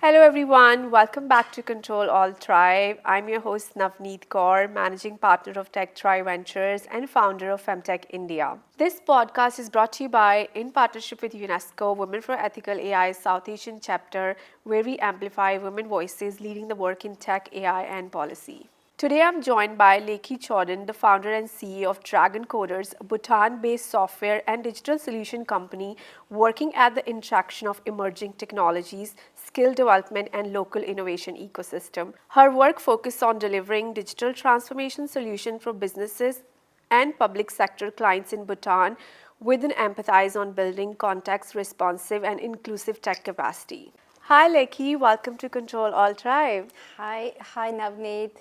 Hello everyone, welcome back to Ctrl.Alt.Thrive. I'm your host Navneet Kaur, managing partner of TechThrive Ventures and founder of FemTech India. This podcast is brought to you by, in partnership with UNESCO, Women for Ethical AI South Asian chapter, where we amplify women voices leading the work in tech, AI and policy. Today I'm joined by Leki Choden, the founder and CEO of Dragon Coders, a Bhutan-based software and digital solution company working at the intersection of emerging technologies, skill development and local innovation ecosystem. Her work focuses on delivering digital transformation solutions for businesses and public sector clients in Bhutan with an emphasis on building context-responsive and inclusive tech capacity. Hi Leki, welcome to Ctrl.Alt.Thrive. Hi Navneet.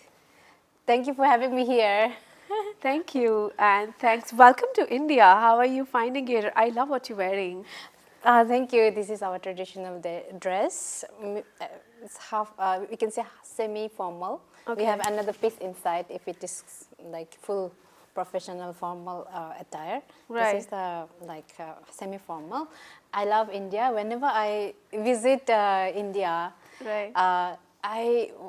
Thank you for having me here. Thank you and thanks. Welcome to India. How are you finding it? I love what you're wearing. Thank you. This is our traditional dress. It's half, we can say semi-formal. Okay. We have another piece inside if it is like full professional formal attire. Right. This is the semi-formal. I love India. Whenever I visit India, Right.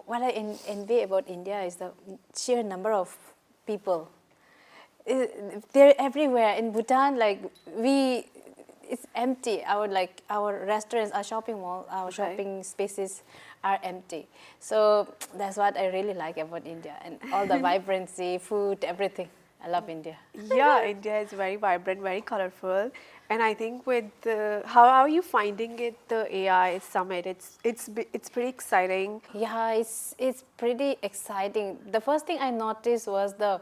what I envy about India is the sheer number of people. They're everywhere. In Bhutan, it's empty. Our restaurants, our shopping mall, our shopping spaces are empty. So that's what I really like about India, and all the vibrancy, food, everything. I love India. Yeah, India is very vibrant, very colorful, and I think with how are you finding it? The AI summit, it's pretty exciting. Yeah, it's pretty exciting. The first thing I noticed was the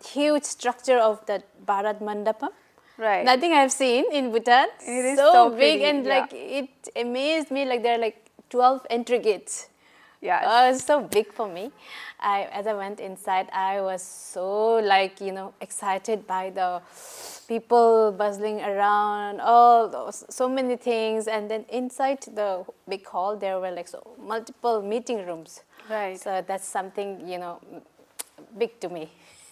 huge structure of the Bharat Mandapam. Right. Nothing I've seen in Bhutan. It is so so big, pretty, and yeah. it amazed me. Like there are like 12 entry gates. Yes. It's so big for me. As I went inside, I was so excited by the people bustling around, so many things. And then inside the big hall, there were multiple meeting rooms. Right. So that's something, big to me.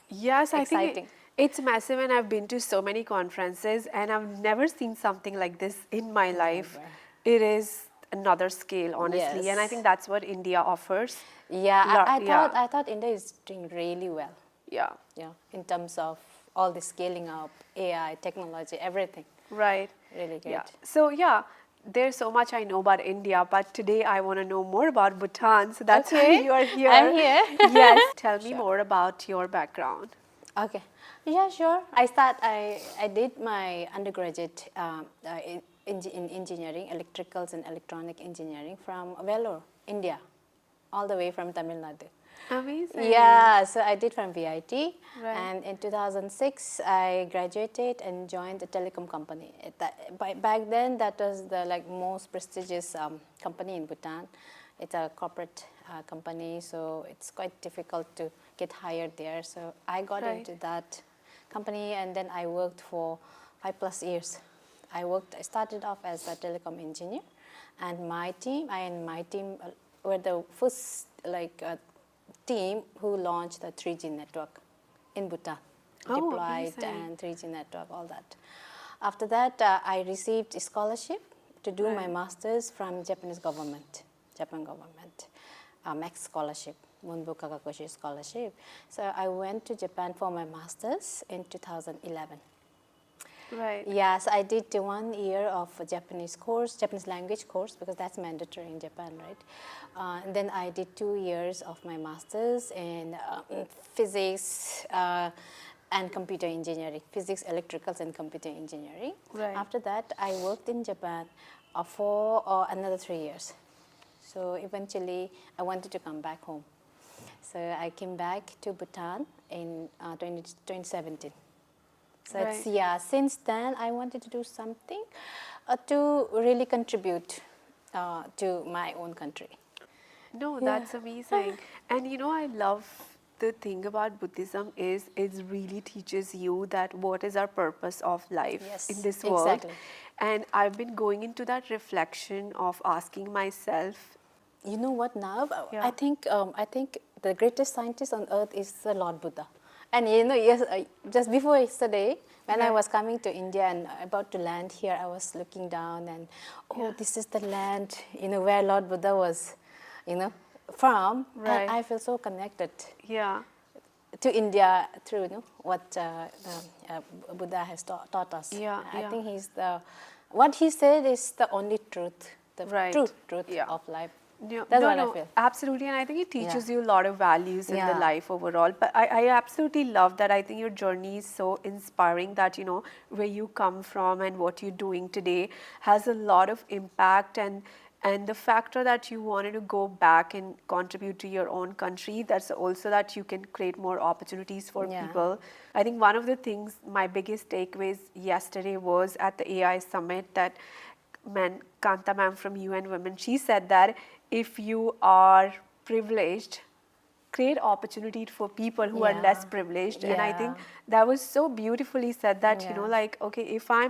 Yes, I think Exciting. it's massive, and I've been to so many conferences, and I've never seen something like this in my life. Never. It is another scale, honestly, and I Yes. think that's what India offers. Yeah, Yeah, I thought India is doing really well. yeah, Yeah, in terms of all the scaling up, AI, technology, everything. right. Really great. Yeah. So yeah, there's so much I know about India, but today I want to know more about Bhutan. So that's why Okay, you are here. I'm here. Yes. Tell me Sure. more about your background. Okay. Yeah, sure. I did my undergraduate in engineering, electricals and electronic engineering from Vellore, India, all the way from Tamil Nadu. Amazing. Yeah, so I did from VIT, Right. and in 2006 I graduated and joined a telecom company. Back then, that was the most prestigious company in Bhutan. It's a corporate company, so it's quite difficult to get hired there. So I got Right. into that company, and then I worked for 5+ years. I started off as a telecom engineer, and my team were the first team who launched the 3G network in Bhutan, Oh, deployed amazing. and 3G network, all that. After that, I received a scholarship to do my master's from Japan government, Max scholarship, Munbu Kakakoshi scholarship. So I went to Japan for my master's in 2011. Right. Yes, I did 1 year of a Japanese language course, because that's mandatory in Japan, right? And then I did 2 years of my master's in physics and computer engineering, physics, electricals, and computer engineering. Right. After that, I worked in Japan for another 3 years. So eventually, I wanted to come back home. So I came back to Bhutan in 2017. So Right. since then I wanted to do something to really contribute to my own country. No, Yeah. that's amazing. And I love the thing about Buddhism is it really teaches you that what is our purpose of life Yes, in this world. exactly. And I've been going into that reflection of asking myself. You know what, now? Yeah. I think the greatest scientist on earth is the Lord Buddha. And yes, just before yesterday, when I Right. was coming to India and about to land here, I was looking down and, Yeah. this is the land, where Lord Buddha was, from. And Right. I feel so connected Yeah. to India through, what Buddha has taught us. Yeah. I Yeah. think what he said is the only truth, the true Right. truth Yeah. of life. No, That's no, what I no, feel. absolutely. And I think it Yeah. teaches you a lot of values in the Yeah. life overall. But I absolutely love that. I think your journey is so inspiring that, where you come from and what you're doing today has a lot of impact. And the factor that you wanted to go back and contribute to your own country, that's also that you can create more opportunities for Yeah. people. I think one of the things, my biggest takeaways yesterday was at the AI summit that Kanta ma'am from UN Women, she said that if you are privileged, create opportunity for people who are less Yeah. privileged. And I Yeah. think that was so beautifully said that, Yeah. like, okay, if I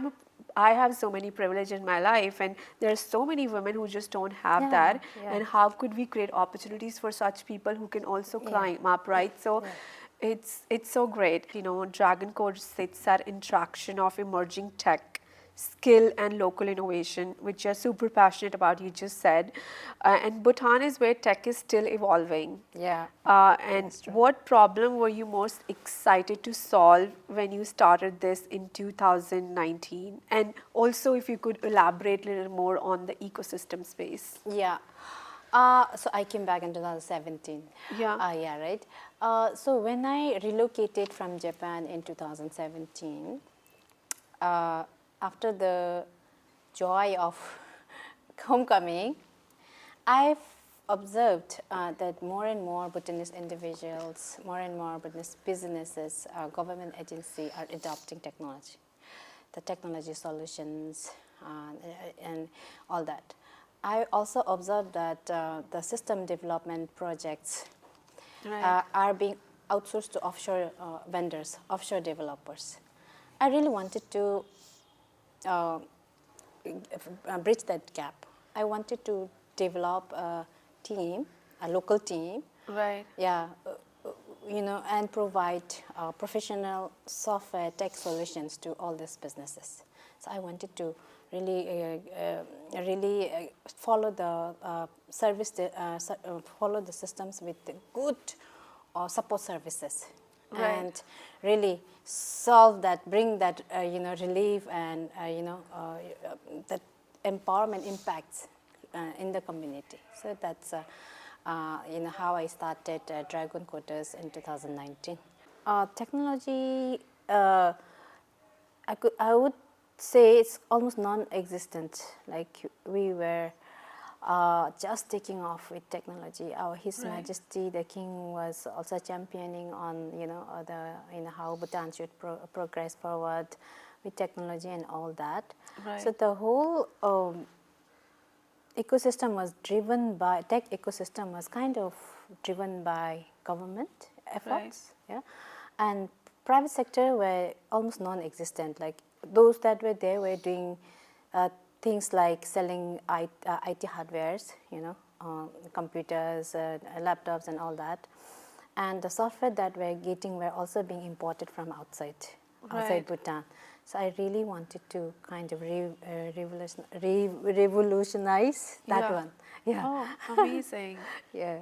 have so many privilege in my life and there's so many women who just don't have Yeah. that, Yeah. and how could we create opportunities for such people who can also Yeah. climb up, right? So Yeah. it's so great. Dragon Code sits at interaction of emerging tech, skill and local innovation, which you're super passionate about, you just said. And Bhutan is where tech is still evolving. Yeah. And That's true. what problem were you most excited to solve when you started this in 2019? And also, if you could elaborate a little more on the ecosystem space. Yeah. So I came back in 2017. Yeah. Yeah, right. So when I relocated from Japan in 2017, uh, after the joy of homecoming, I've observed that more and more Bhutanese individuals, more and more Bhutanese businesses, government agency are adopting technology, the technology solutions, and all that. I also observed that the system development projects Right. are being outsourced to offshore vendors, offshore developers. I really wanted to uh, bridge that gap. I wanted to develop a team, a local team, Right. yeah, and provide professional software tech solutions to all these businesses. So I wanted to really follow the follow the systems with the good support services, Right. and really solve that, bring that relief and that empowerment impacts in the community. So that's how I started Dragon Quarters in 2019. Technology, I would say it's almost non-existent. Like we were just taking off with technology. His Right. Majesty the King was also championing on how Bhutan should progress forward with technology and all that. So Right. the whole ecosystem was driven by tech ecosystem was kind of driven by government Right. efforts, yeah, and private sector were almost non-existent. Like those that were there were doing things like selling IT hardwares, computers, laptops, and all that. And the software that we're getting were also being imported from outside Right. Bhutan. So I really wanted to kind of revolutionize that Yeah. one. Yeah. Oh, amazing. Yeah.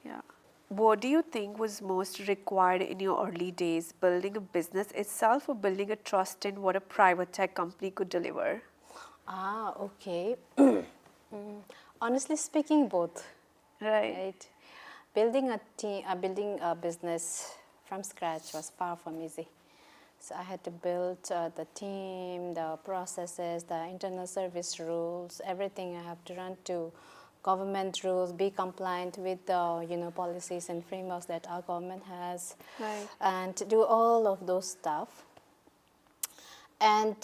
Yeah. What do you think was most required in your early days, building a business itself or building a trust in what a private tech company could deliver? Okay. Honestly speaking, both. Right. Right. Building a team, building a business from scratch was far from easy. So I had to build the team, the processes, the internal service rules, everything. I have to run to government rules, be compliant with the policies and frameworks that our government has, Right. and to do all of those stuff. And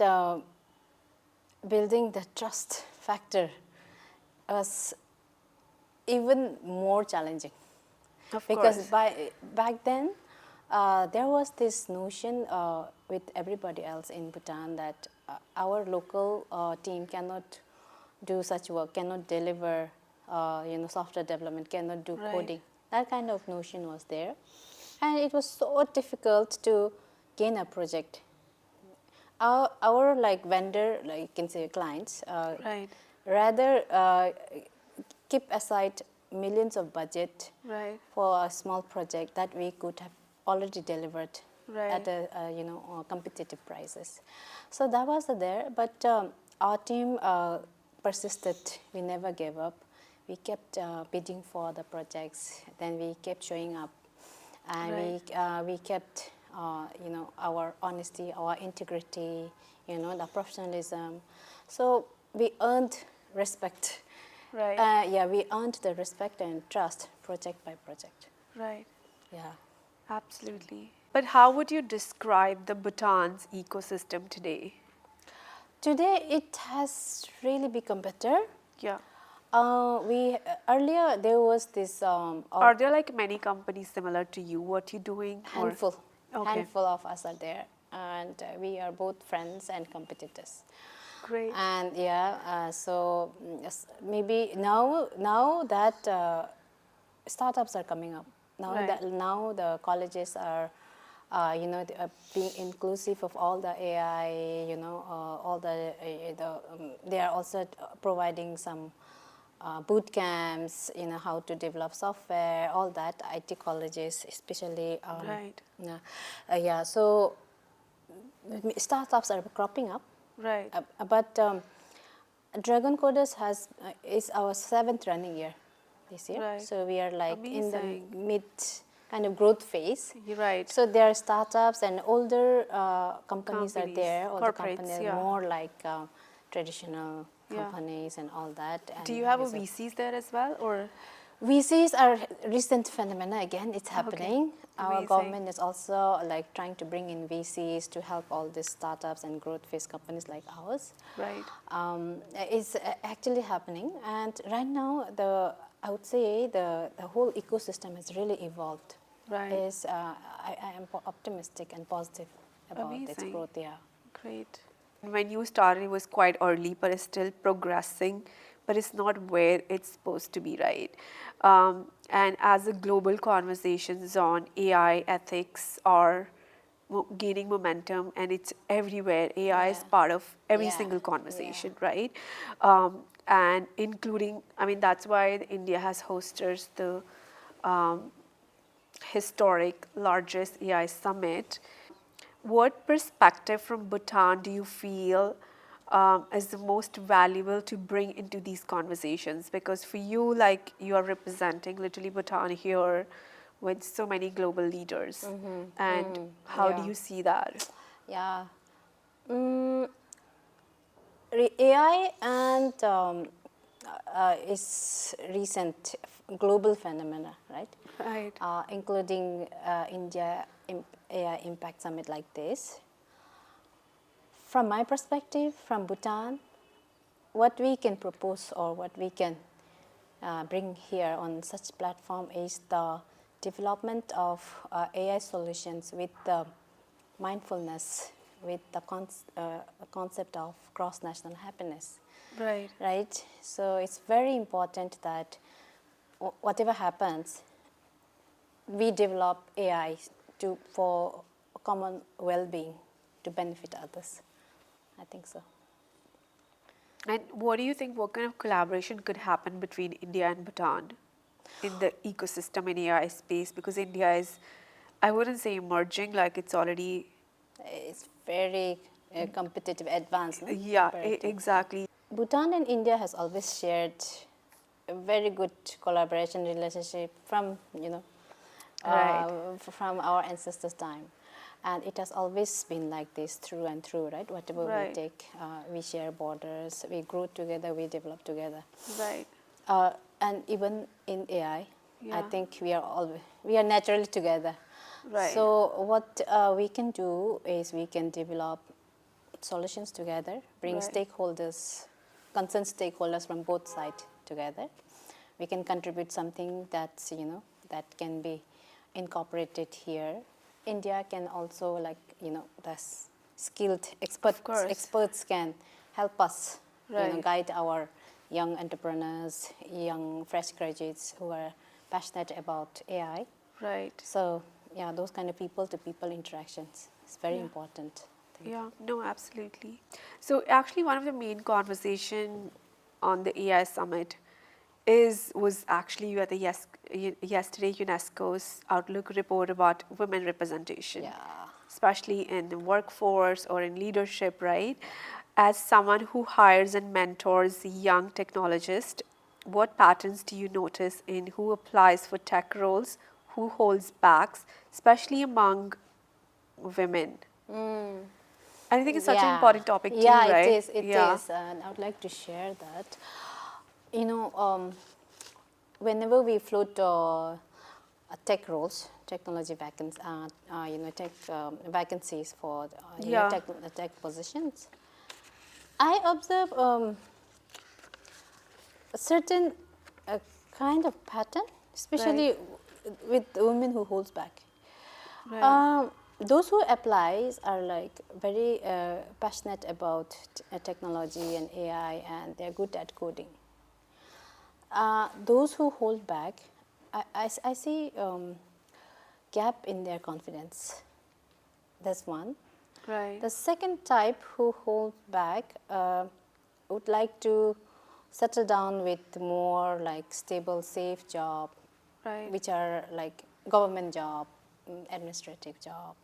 building the trust factor was even more challenging, Of because course. back then there was this notion with everybody else in Bhutan that our local team cannot do such work, cannot deliver software development, cannot do Right. coding. That kind of notion was there. And it was so difficult to gain a project. Our like vendor, like you can say clients, Right. rather keep aside millions of budget Right. for a small project that we could have already delivered Right. at competitive prices. So that was there, but our team persisted. We never gave up. We kept bidding for the projects. Then we kept showing up, and Right. we kept our honesty, our integrity, the professionalism. So we earned respect. Right. Yeah, we earned the respect and trust project by project. Right. Yeah. Absolutely. But how would you describe the Bhutan's ecosystem today? Today it has really become better. Yeah. We earlier there was this Are there like many companies similar to you? What you doing? Or handful, okay, handful of us are there, and we are both friends and competitors. great. And yeah, so yes, maybe now that startups are coming up. Right. Now the colleges are, they are being inclusive of all the AI. All they are also providing some boot camps. How to develop software. All that IT colleges, especially. Right. Yeah. So startups are cropping up, Right. but Dragon Coders is our 7th running year this year. Right. So we are like in the Amazing. mid kind of growth phase. You're right. So there are startups and older companies are Companies, there. Older corporates, companies, yeah. more like traditional Yeah. companies and all that. And Do you have a there's VCs there as well, or VCs are recent phenomena again. It's okay, happening. Our amazing. government is also like trying to bring in VCs to help all these startups and growth phase companies like ours. Right. It's actually happening, and right now I would say the whole ecosystem has really evolved. Right. I am optimistic and positive about its Amazing. growth. Yeah. Great. When you started, it was quite early, but it's still progressing, but it's not where it's supposed to be, right? And as the global conversations on AI ethics are gaining momentum, and it's everywhere. AI is Yeah. part of every Yeah. single Yeah. conversation, right? And including, I mean, that's why India has hosted the historic largest AI summit. What perspective from Bhutan do you feel is the most valuable to bring into these conversations? Because for you, like you are representing literally Bhutan here with so many global leaders. And how do Yeah. you see that? Yeah. AI and is recent global phenomena, right? Right. Including India AI Impact Summit like this. From my perspective, from Bhutan, what we can propose or what we can bring here on such platform is the development of AI solutions with the mindfulness, with the concept of cross-national happiness. Right. Right? So it's very important that whatever happens, we develop AI for common well-being to benefit others. I think so. And what do you think, what kind of collaboration could happen between India and Bhutan in the ecosystem in AI space? Because India is, I wouldn't say emerging, like it's already, It's very competitive, advanced, no? yeah, Compared to exactly. Bhutan and India has always shared a very good collaboration relationship from Right. from our ancestors' time, and it has always been like this through and through, right? Whatever we Right. take, we share borders, we grow together, we develop together, Right. and even in AI, I Yeah. think we are naturally together. Right. So what we can do is we can develop solutions together, bring Right. stakeholders, concerned stakeholders from both sides together. We can contribute something that's that can be incorporated here. India can also the skilled Of course. experts can help us Right. guide our young entrepreneurs, young fresh graduates who are passionate about AI. Right. So yeah, those kind of people to people interactions. It's very important. I think. Yeah, no, absolutely. So actually, one of the main conversation on the AI summit was actually at the yesterday UNESCO's Outlook report about women representation, Yeah. especially in the workforce or in leadership, right? As someone who hires and mentors young technologists, what patterns do you notice in who applies for tech roles, who holds back, especially among women? And I think it's such an Yeah, important topic too, yeah, it right? is. It Yeah. is, and I would like to share that. You know, whenever we float tech roles, technology vacancies, tech vacancies for Yeah. tech positions, I observe a certain kind of pattern, Right. especially with women who holds back. Right. Those who applies are like very passionate about technology and AI, and they're good at coding. Those who hold back, I see gap in their confidence. That's one. Right. The second type who hold back would like to settle down with more like stable, safe job, Right. which are like government job, administrative job,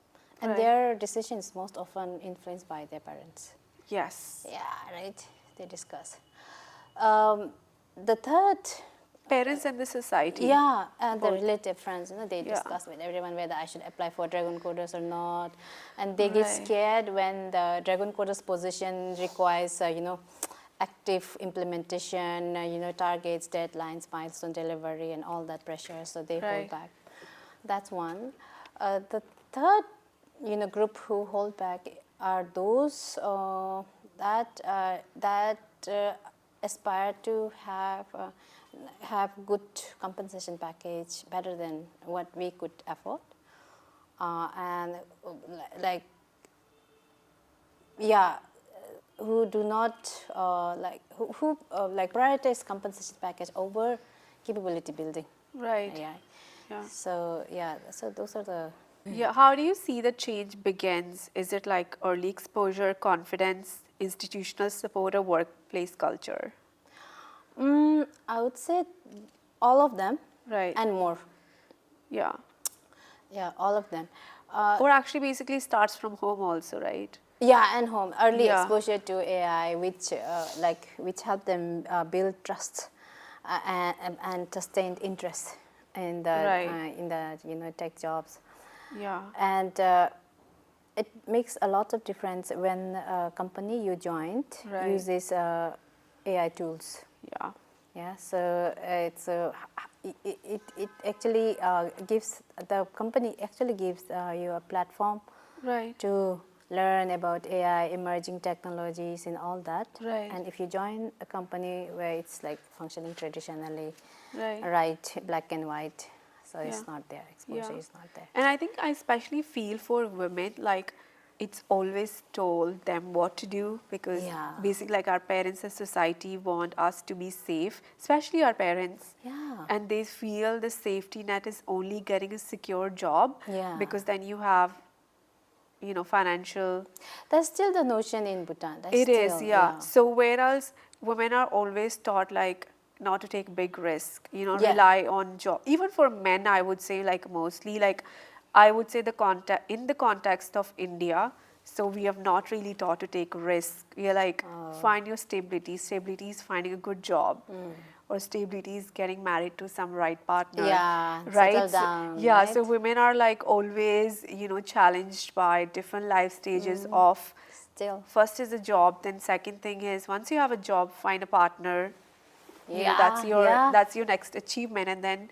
and Right. their decisions most often influenced by their parents. Yes. Yeah, right. They discuss. Um, the third, Parents and the society. yeah, and the Both. relative friends, they Yeah. discuss with everyone whether I should apply for Dragon Coders or not, and they get Right. scared when the Dragon Coders position requires, active implementation, targets, deadlines, milestone delivery, and all that pressure. So they hold Right. back. That's one. The third, group who hold back are those that aspire to have good compensation package better than what we could afford, and like yeah, who do not like prioritize compensation package over capability building. Right. Yeah. Yeah. So yeah, so those are the Yeah. How do you see the change begins? Is it like early exposure, confidence, institutional support, or workplace culture? I would say all of them Right. and more. Yeah. Yeah, all of them. Or actually basically starts from home also, right? Yeah, and home early Yeah. exposure to AI, which help them build trust and sustained interest Right. in the tech jobs, Yeah. and it makes a lot of difference when a company you joined Right. uses AI tools. Yeah. Yeah, so it actually gives the company actually gives you a platform Right. to learn about AI, emerging technologies, and all that. Right. And if you join a company where it's like functioning traditionally, Right. right, black and white, so Yeah. it's not there. Exposure Yeah. is not there. And I think I especially feel for women, like it's always told them what to do because Yeah. basically, like our parents and society want us to be safe, especially our parents. Yeah. And they feel the safety net is only getting a secure job Yeah. because then you have, financial. That's still the notion in Bhutan. That's It is, still, yeah. So whereas women are always taught like not to take big risk, Yeah. rely on job. Even for men, I would say like mostly like I would say the context in the context of India. So we have not really taught to take risk. We're like find your stability. Stability is finding a good job, or stability is getting married to some right partner. Yeah, Right. settle So, down, yeah. So right? women are like always challenged by different life stages of. Still. First is a job, then second thing is once you have a job, find a partner. That's Yeah, your yeah. that's your next achievement, and then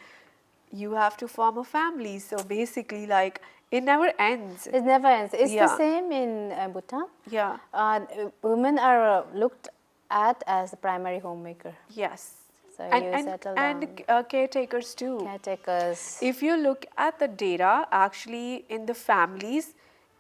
you have to form a family. So basically, like it never ends. It never ends. It's the Yeah. same in Bhutan. Yeah. Women are looked at as the primary homemaker. Yes. So And you and settle and down. caretakers too. Caretakers. If you look at the data, actually in the families,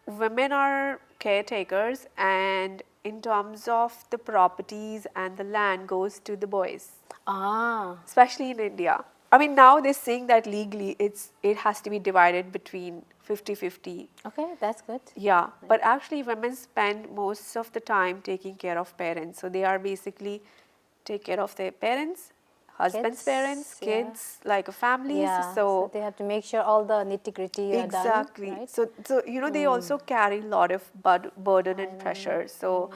women are caretakers, and in terms of the properties and the land goes to the boys, Ah, especially in India. I mean, now they're saying that legally it has to be divided between 50-50. Okay, that's good. Yeah, but actually women spend most of the time taking care of parents. So they are basically take care of their parents, husband's parents, Kids, yeah. kids, like families. Yeah, so So they have to make sure all the nitty-gritty are done, exactly. right? So you know, they also carry a lot of burden and pressure. So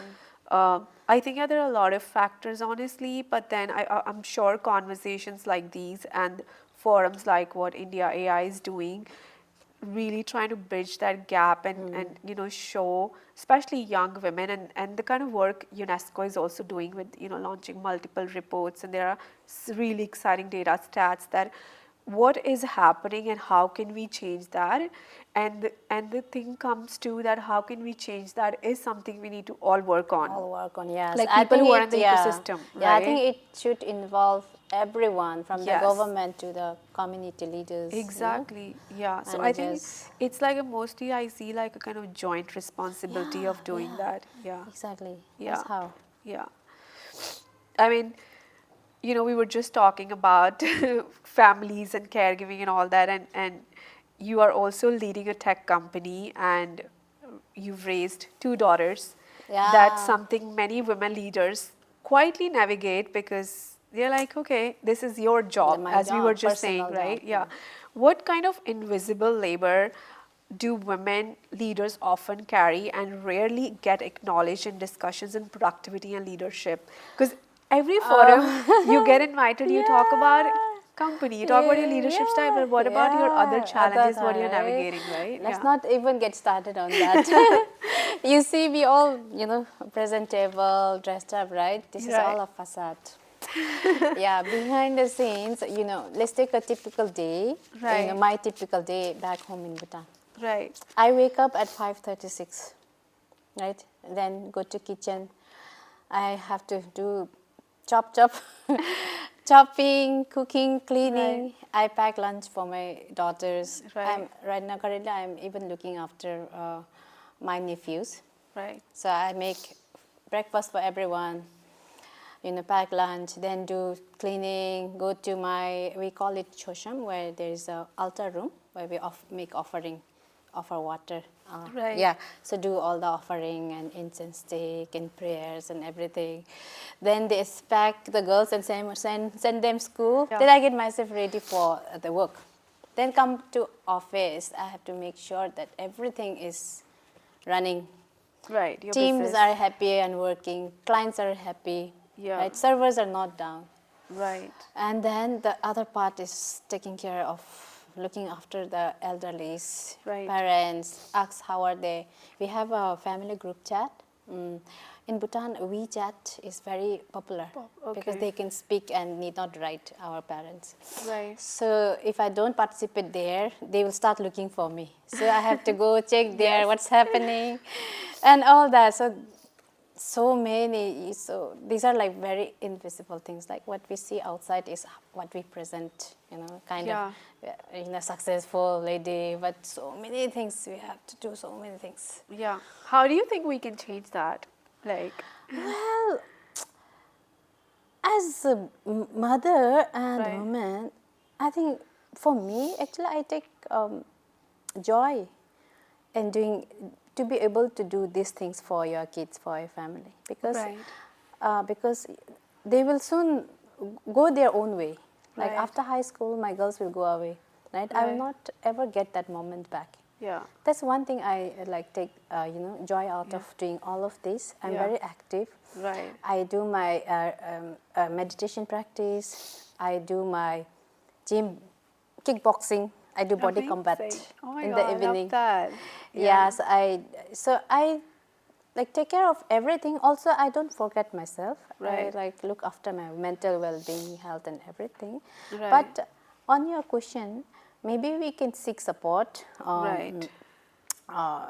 I think yeah, there are a lot of factors, honestly. But then I'm sure conversations like these and forums like what India AI is doing, really trying to bridge that gap and you know show especially young women and the kind of work UNESCO is also doing with you know launching multiple reports, and there are really exciting data stats that what is happening and how can we change that, and the thing comes to that how can we change that is something we need to all work on, All work on, yes. like I people think who are in it, the yeah. ecosystem, Yeah, I think right? it should involve everyone from the Yes. government to the community leaders, Exactly. Yeah. So I think managers. it's like a mostly I see like a kind of joint responsibility Yeah, of doing yeah, that. Yeah. exactly. That's Yeah. how. Yeah. I mean, you know, we were just talking about families and caregiving and all that, and you are also leading a tech company and you've raised two daughters. That's Yeah, something many women leaders quietly navigate because they're like, okay, this is your job, my as we were job, just saying, personal job. right? Yeah. What kind of invisible labor do women leaders often carry and rarely get acknowledged in discussions in productivity and leadership? Because every forum you get invited, you talk about company, you talk about your leadership style, but what about your other Yeah. Other challenges, what you're time. navigating, right? Let's Yeah. not even get started on that. You see, we all, presentable, dressed up, right? This is Right. all a facade. Yeah, behind the scenes, let's take a typical day, Right. my typical day back home in Bhutan. Right. I wake up at 5:36, right? Then go to kitchen. I have to do chop, chopping, cooking, Right. cleaning. I pack lunch for my daughters. Right. Right now, currently, I'm even looking after my nephews. Right. So I make breakfast for everyone, pack lunch, then do cleaning, go to we call it chosham, where there is a altar room where we make offer water. Right. Yeah, so do all the offering and incense stick and prayers and everything. Then they pack the girls and send them school. Yeah. Then I get myself ready for the work. Then come to office, I have to make sure that everything is running. Right. Your Teams business. are happy and working, clients are happy, Yeah. right? Servers are not down. Right. And then the other part is taking care of looking after the elderlies, Right. parents, ask how are they. We have a family group chat. In Bhutan, WeChat is very popular because Okay. they can speak and need not write our parents. Right. So if I don't participate there, they will start looking for me. So I have to go check there Yes. what's happening and all that. So many. So these are like very invisible things. Like what we see outside is what we present. Kind Yeah. of in a successful lady. But so many things we have to do. So many things. Yeah. How do you think we can change that? Like, Well, as a mother and right. woman, I think for me, actually, I take joy in doing to be able to do these things for your kids, for your family, Right. because they will soon go their own way. Like Right. after high school, my girls will go away, right? I will Right. not ever get that moment back. Yeah. That's one thing I take joy out Yeah. of doing all of this. I'm Yeah. very active. Right. I do my meditation practice. I do my gym, kickboxing. I do body combat Amazing. Oh my in God, the I love evening. that. Yeah. Yes, I like take care of everything. Also, I don't forget myself. Right. I like look after my mental well-being, health, and everything. Right. But on your question, maybe we can seek support Right.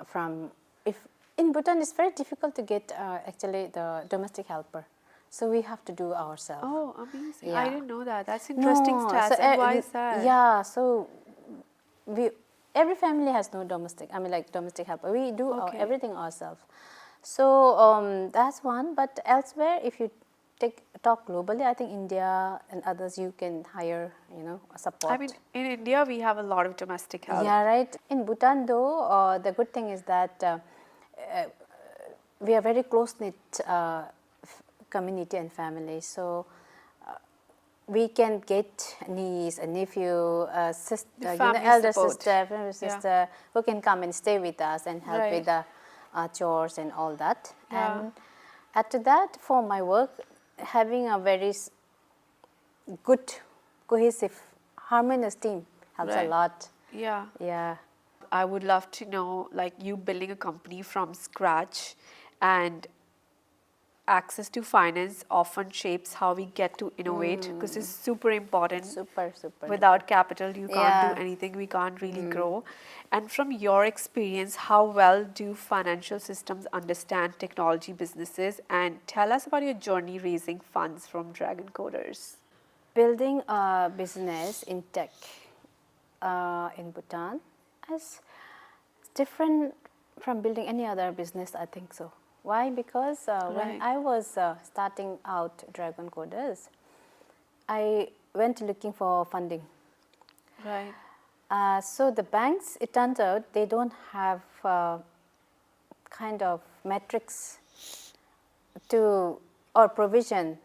from if in Bhutan it's very difficult to get actually the domestic helper, so we have to do ourselves. Oh, amazing. I Yeah. didn't know that. That's interesting No, stats. And why is that? yeah, so every family has no domestic. I mean, like domestic helper. We do Okay. everything ourselves. So that's one. But elsewhere, if you talk globally, I think India and others you can hire, support. I mean, in India, we have a lot of domestic help. Yeah, right. In Bhutan, though, the good thing is that we are very close knit community and family. So we can get niece, a nephew, a sister, family elder support. sister, family sister, who can come and stay with us and help Right. with the chores and all that. Yeah. And after that, for my work, having a very good, cohesive, harmonious team helps a Right. lot. Yeah. Yeah. I would love to know, like, you building a company from scratch, and access to finance often shapes how we get to innovate, because it's super important. Super. Without capital, you can't do Yeah. anything. We can't really grow. And from your experience, how well do financial systems understand technology businesses? And tell us about your journey raising funds from Dragon Coders. Building a business in tech in Bhutan is different from building any other business, I think so. Why? Because when Right. I was starting out Dragon Coders, I went looking for funding. Right. So the banks, it turns out, they don't have kind of metrics to or provision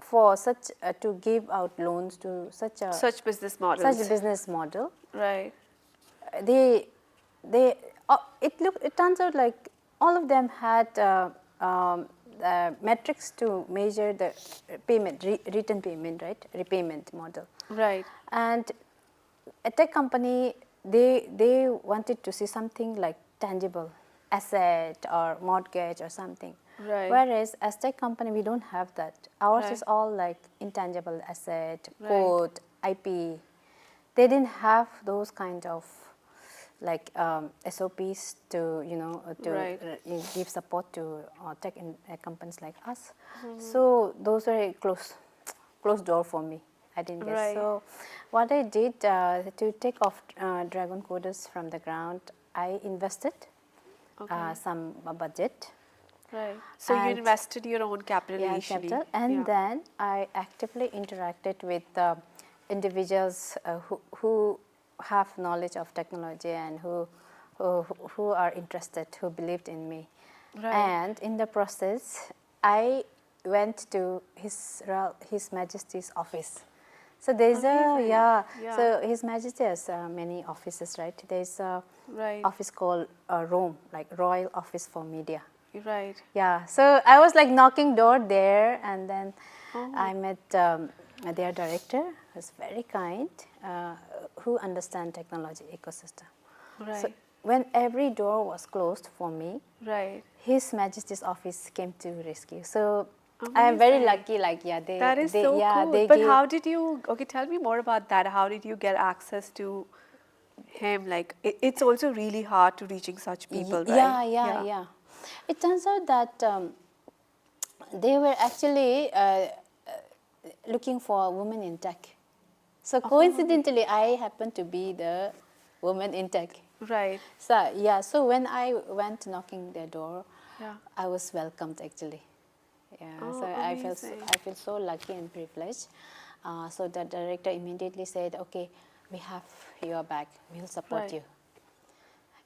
for such to give out loans to such a Business models. such a business model. Right. They it turns out like all of them had metrics to measure the payment, return payment, right, repayment model. Right. And a tech company, they wanted to see something like tangible asset or mortgage or something. Right. Whereas as tech company, we don't have that. Ours Right. is all like intangible asset, Right. code, IP. They didn't have those kind of like SOPs to Right. give support to tech companies like us. So those were closed door for me. I didn't get. Right. So what I did to take off Dragon Coders from the ground, I invested some budget. Right. So you And- invested your own capital Yeah, initially. capital, and Yeah. then I actively interacted with individuals who have knowledge of technology and who are interested, who believed in me. Right. And in the process, I went to His Majesty's office. So there's Amazing. Yeah. So His Majesty has many offices, right? There's a Right. office called Rome, like Royal Office for Media. Right. Yeah, so I was like knocking door there, and then Oh. I met their director, who's very kind, who understand technology ecosystem. Right. So when every door was closed for me, Right. His Majesty's office came to rescue. So I am very Amazing. lucky. Like That is so cool. they But gave, how did you? Okay, tell me more about that. How did you get access to him? Like, it's also really hard to reaching such people, right? Yeah. It turns out that they were actually looking for a woman in tech. So coincidentally, I happened to be the woman in tech. Right. So yeah, so when I went knocking their door, Yeah. I was welcomed actually. Yeah, Oh, so amazing. I feel so lucky and privileged. So the director immediately said, "Okay, we have your back. We'll support Right. you."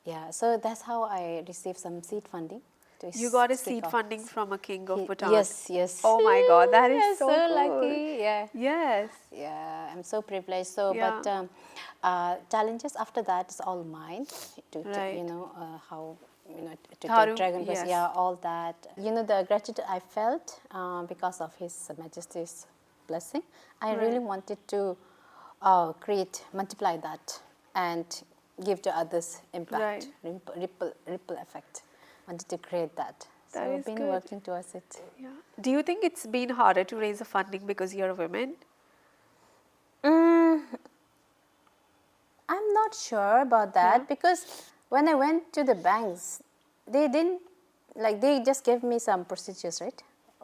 Yeah, so that's how I received some seed funding. To You got a kick seed off. funding from a king of Bhutan. Yes. Oh my God, that is Yeah, so cool. lucky. Yeah. Yes. Yeah, I'm so privileged. So, Yeah. but challenges after that is all mine. To Right. how to How take to- Dragon Quest. yes. Yeah, all that. The gratitude I felt because of His Majesty's blessing. I Right. really wanted to multiply that, and give to others impact, Right. ripple effect. Wanted to create that. So That I've is been good. working towards it. Yeah. Do you think it's been harder to raise a funding because you're a woman? I'm not sure about that because when I went to the banks, they didn't they just gave me some procedures, right?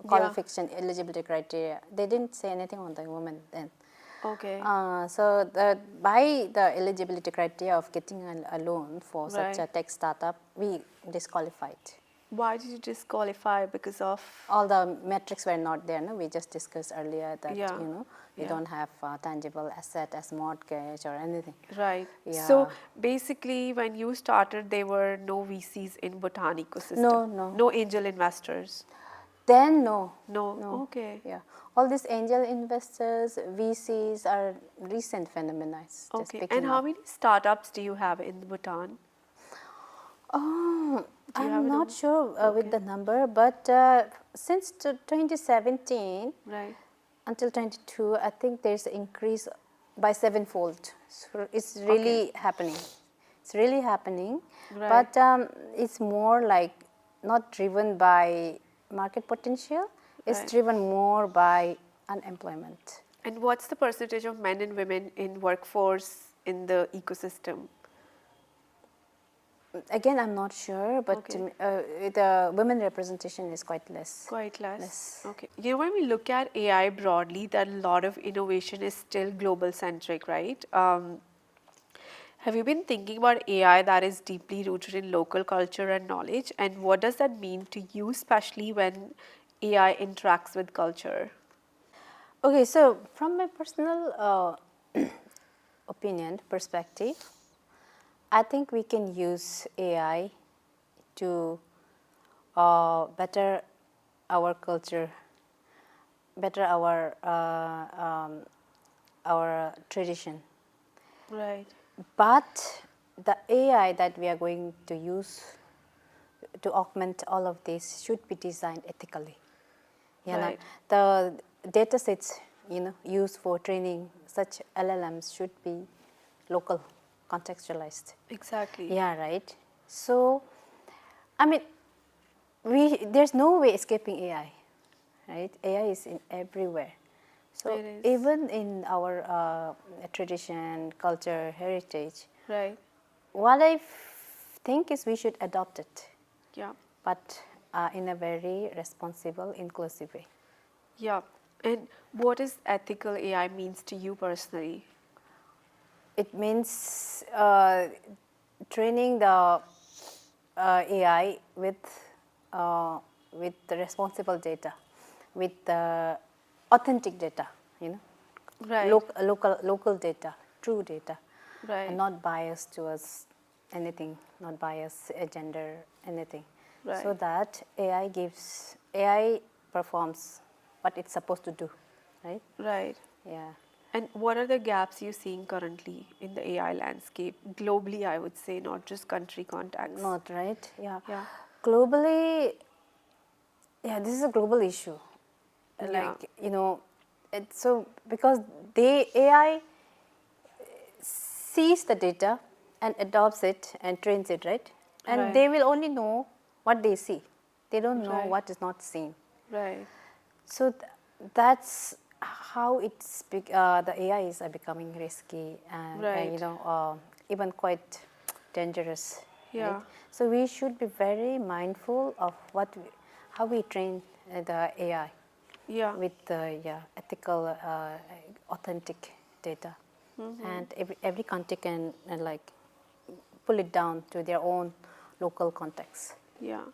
Qualification, eligibility criteria. They didn't say anything on the woman then. Okay. So by the eligibility criteria of getting a loan for such a Right. tech startup, we disqualified. Why did you disqualify? Because of All the metrics were not there. No, we just discussed earlier that yeah, we yeah. don't have tangible asset as mortgage or anything. Right. So Yeah. basically, when you started, there were no VCs in Bhutan ecosystem, No, no. no angel investors. Then no, No. no. Okay. Yeah, all these angel investors, VCs are recent phenomena. It's just Okay. And picking how up. many startups do you have in Bhutan? Oh, Do you have I'm a not number? sure with Okay. the number, but since 2017 Right. until 22, I think there's an increase by sevenfold. So it's Okay. really happening. It's really happening, Right. but it's more like not driven by market potential. It's Right. driven more by unemployment. And what's the percentage of men and women in workforce in the ecosystem? Again, I'm not sure, but Okay. the women representation is quite less. Quite less. Less. Okay. You know, when we look at AI broadly, that a lot of innovation is still global centric, right? Have you been thinking about AI that is deeply rooted in local culture and knowledge? And what does that mean to you, especially when AI interacts with culture? Okay, so from my personal opinion, perspective, I think we can use AI to better our culture, better our tradition. Right. But the AI that we are going to use to augment all of this should be designed ethically. You know, Right. the data sets used for training such LLMs should be local, contextualized. Exactly. Yeah, right. So, I mean, there's no way escaping AI, right? AI is in everywhere. So It is. even in our tradition, culture, heritage, Right. what I think is we should adopt it, Yeah. but in a very responsible, inclusive way. Yeah. And what does ethical AI means to you personally? It means training the AI with the responsible data, with the authentic data, Right. local data, true data, and Right. not biased towards anything, not biased gender, anything, so Right. that AI performs what it's supposed to do, right? Right. Yeah. And what are the gaps you're seeing currently in the AI landscape? Globally, I would say, not just country context. Not right. Yeah. Yeah. Globally, yeah, this is a global issue. Yeah. Like, it's so because the AI sees the data and adopts it and trains it, right? And Right. they will only know what they see. They don't know Right. what is not seen. Right. So that's how the AI is becoming risky and Right. even quite dangerous, right? Yeah. So we should be very mindful of how we train the AI Yeah. with ethical, authentic data, and every country can like pull it down to their own local context. Yeah.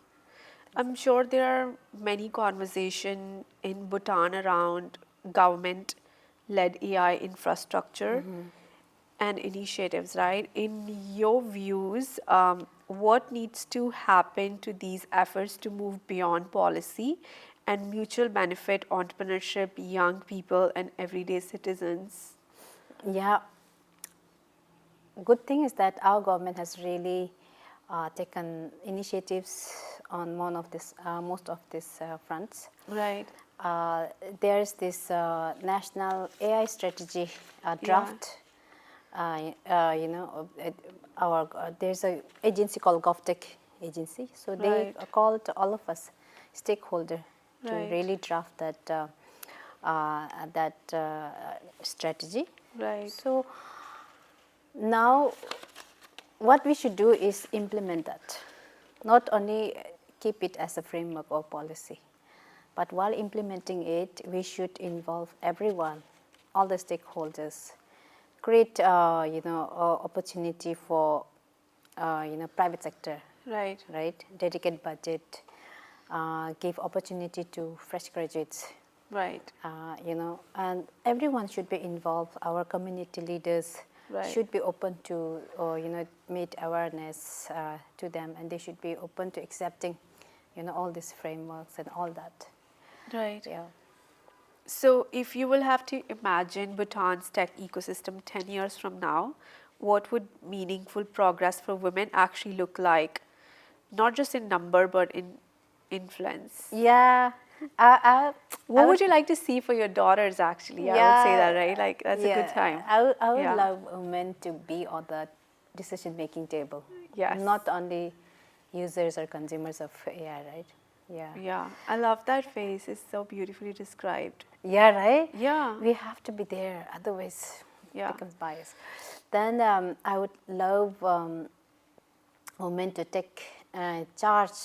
I'm sure there are many conversation in Bhutan around government-led AI infrastructure and initiatives, right? In your views, what needs to happen to these efforts to move beyond policy and mutual benefit entrepreneurship, young people, and everyday citizens? Yeah, good thing is that our government has really taken initiatives on most of these fronts. Right. Uh, there's this national AI strategy Yeah. draft. There's a agency called GovTech agency. So they Right. called all of us stakeholder to Right. really draft that strategy. Right. So now, what we should do is implement that, not only keep it as a framework or policy, but while implementing it, we should involve everyone, all the stakeholders, create opportunity for private sector, Right. right? Dedicate budget, give opportunity to fresh graduates. Right. And everyone should be involved. Our community leaders should be open to, meet awareness to them, and they should be open to accepting, all these frameworks and all that. Right. Yeah. So, if you will have to imagine Bhutan's tech ecosystem 10 years from now, what would meaningful progress for women actually look like? Not just in number, but in influence. Yeah. I What would, would you like to see for your daughters, actually? I would say that, yeah, right? Like, that's a good time. I would Yeah. love women to be on the decision-making table. Yes. Not only users or consumers of AI, right? Yeah. Yeah. I love that face. It's so beautifully described. Yeah, right? Yeah. We have to be there, otherwise Yeah. it becomes bias. Then I would love women to take charge,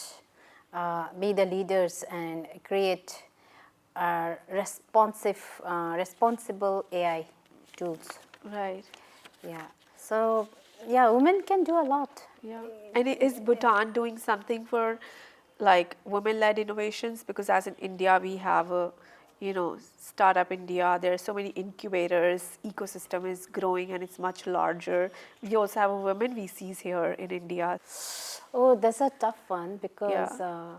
be the leaders, and create responsible AI tools. Right. Yeah. So, yeah, women can do a lot. Yeah. And is Bhutan doing something for like women-led innovations? Because as in India, we have a, Startup India. There are so many incubators. Ecosystem is growing and it's much larger. We also have a women VCs here in India. Oh, that's a tough one because Yeah.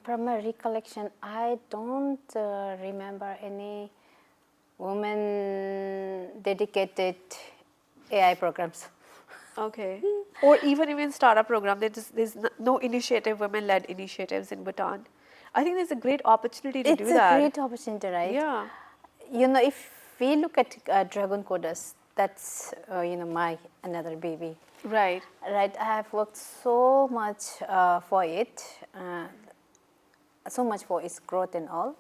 from my recollection, I don't remember any women dedicated AI programs. Okay. Or even startup program, there's no initiative, women-led initiatives in Bhutan. I think there's a great opportunity to do It's a that. great opportunity, right? Yeah. If we look at Dragon Coders, that's my another baby. Right. Right, I have worked so much for it, so much for its growth and all.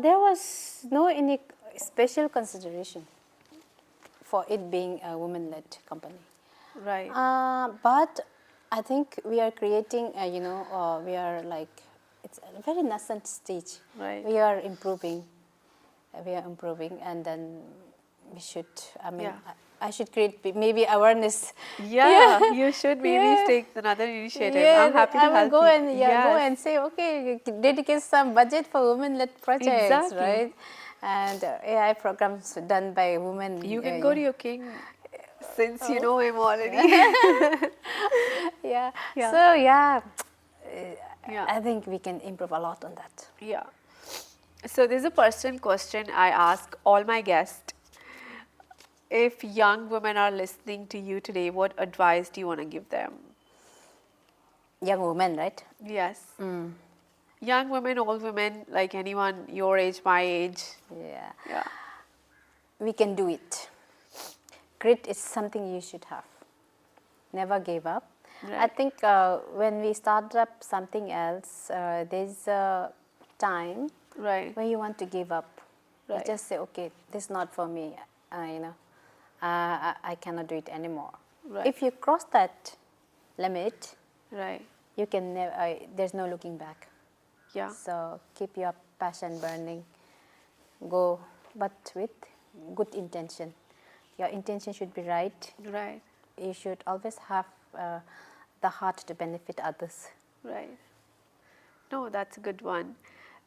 There was no any special consideration for it being a women-led company. Right. But I think we are creating, we are like, it's a very nascent stage. Right. We are improving, and then we should, Yeah. I should create maybe awareness. Yeah, you should maybe Yeah. take another initiative. Yeah, I'm happy I to will help go you. and go and say, okay, dedicate some budget for women-led projects, Exactly. right? And AI programs done by women. You can go to your king since you Oh. know him already. Yeah. Yeah. So yeah, Yeah. I think we can improve a lot on that. Yeah. So there's a personal question I ask all my guests. If young women are listening to you today, what advice do you want to give them? Young women, right? Yes. Young women, old women, like anyone your age, my age. Yeah. Yeah. We can do it. Grit is something you should have. Never give up. Right. I think when we start up something else, there's a time Right. when you want to give up. Right. You just say, okay, this is not for me. I cannot do it anymore. Right. If you cross that limit, Right. you can never. There's no looking back. Yeah. So keep your passion burning. Go, but with good intention. Your intention should be right. Right. You should always have the heart to benefit others. Right. No, that's a good one.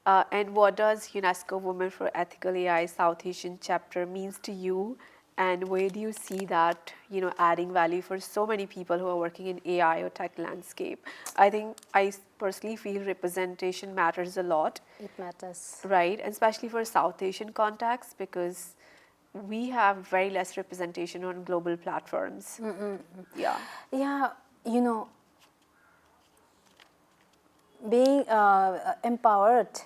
And what does UNESCO Women for Ethical AI South Asian chapter means to you? And where do you see that, adding value for so many people who are working in AI or tech landscape? I think I personally feel representation matters a lot. It matters. Right, and especially for South Asian context, because we have very less representation on global platforms. Yeah. Yeah, being empowered,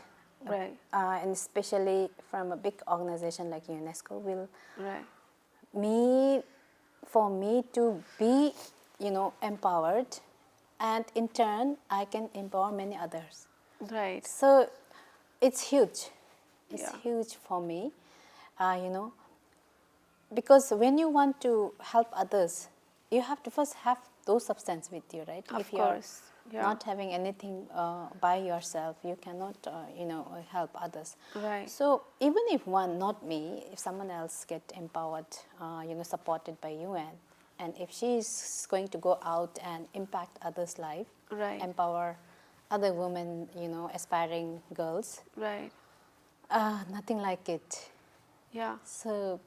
Right. and especially from a big organization like UNESCO, will Right. for me to be, empowered, and in turn, I can empower many others. Right. So it's huge. It's Yeah. huge for me, because when you want to help others, you have to first have those substance with you, right? Of If you're course. Yeah. not having anything by yourself, you cannot, help others. Right. So even if not me, if someone else get empowered, supported by UN, and if she is going to go out and impact others' life, Right. empower other women, aspiring girls. Right. Nothing like it. Yeah. So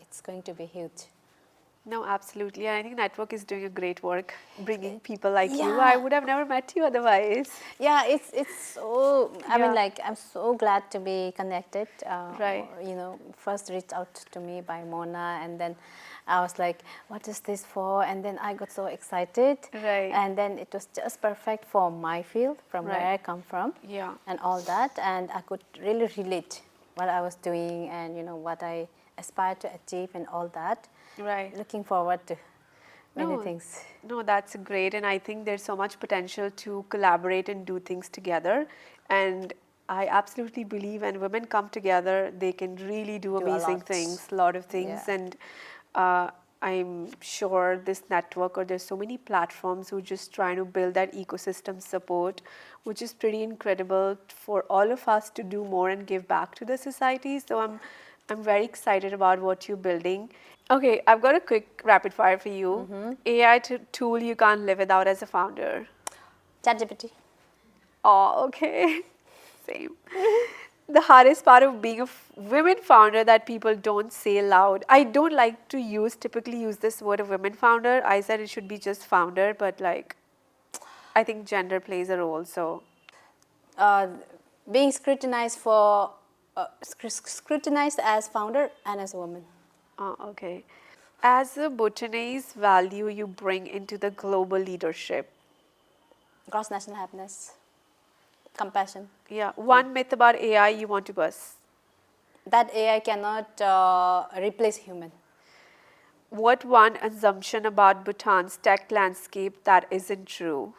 it's going to be huge. No, absolutely. And I think network is doing a great work bringing people like you. I Yeah, would have never met you otherwise. yeah, it's so. I mean, Yeah. like, I'm so glad to be connected. Right. First reached out to me by Mona, and then I was like, "What is this for?" And then I got so excited, Right. and then it was just perfect for my field, from Right. where I come from, Yeah. and all that, and I could really relate what I was doing, and what I aspired to achieve, and all that. Right. Looking forward to many No, things. no, that's great. And I think there's so much potential to collaborate and do things together. And I absolutely believe when women come together, they can really do Do a amazing lot. things, a lot of Yeah. things. And uh, I'm sure this network, or there's so many platforms who just trying to build that ecosystem support, which is pretty incredible for all of us to do more and give back to the society. So I'm very excited about what you're building. Okay, I've got a quick rapid fire for you. AI tool you can't live without as a founder. ChatGPT. Oh, okay. Same. The hardest part of being a women founder that people don't say loud. I don't like to typically use this word of women founder. I said it should be just founder, but like, I think gender plays a role. So, uh, Being scrutinized for scrutinized as founder and as a woman. okay. As a Bhutanese value you bring into the global leadership. Gross national happiness, compassion. Yeah. One myth about AI you want to bust. That AI cannot replace human. What one assumption about Bhutan's tech landscape that isn't true?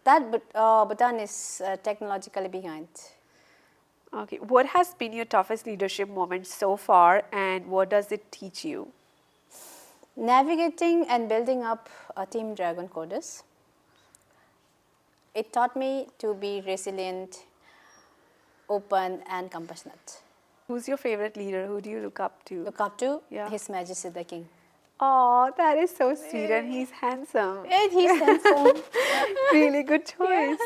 That Bhutan is technologically behind. Okay, what has been your toughest leadership moment so far, and what does it teach you? Navigating and building up a team Dragon coders. It taught me to be resilient, open, and compassionate. Who's your favorite leader? Who do you look up to? Look up to Yeah. His Majesty the King. Oh, that is so sweet, and he's handsome. And he's handsome. Really good choice.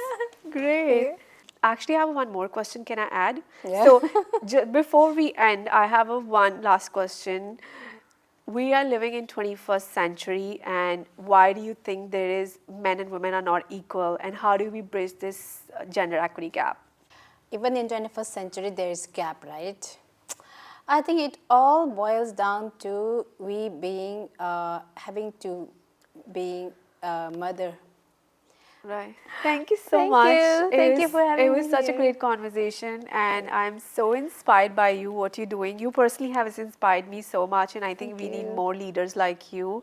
Great. Yeah. Actually, I have one more question. Can I add? Yeah. So, before we end, I have one last question. We are living in 21st century, and why do you think there is men and women are not equal, and how do we bridge this gender equity gap? Even in 21st century, there is gap, right? I think it all boils down to we being having to being a mother. Right. Thank you so Thank much. you. Thank you for It having was me such a here. great conversation, and I'm so inspired by you, what you're doing. You personally have inspired me so much, and I think Thank we need you. more leaders like you.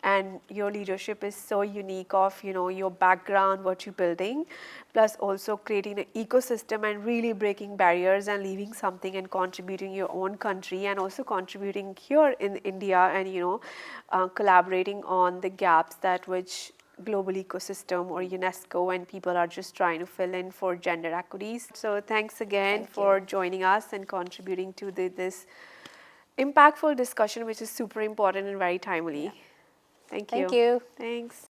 And your leadership is so unique of, your background, what you're building, plus also creating an ecosystem and really breaking barriers and leaving something and contributing your own country, and also contributing here in India, and collaborating on the gaps that which global ecosystem or UNESCO and people are just trying to fill in for gender equities. So thanks again Thank you. for joining us and contributing to this impactful discussion, which is super important and very timely. Yeah. Thank Thank you. you. Thanks.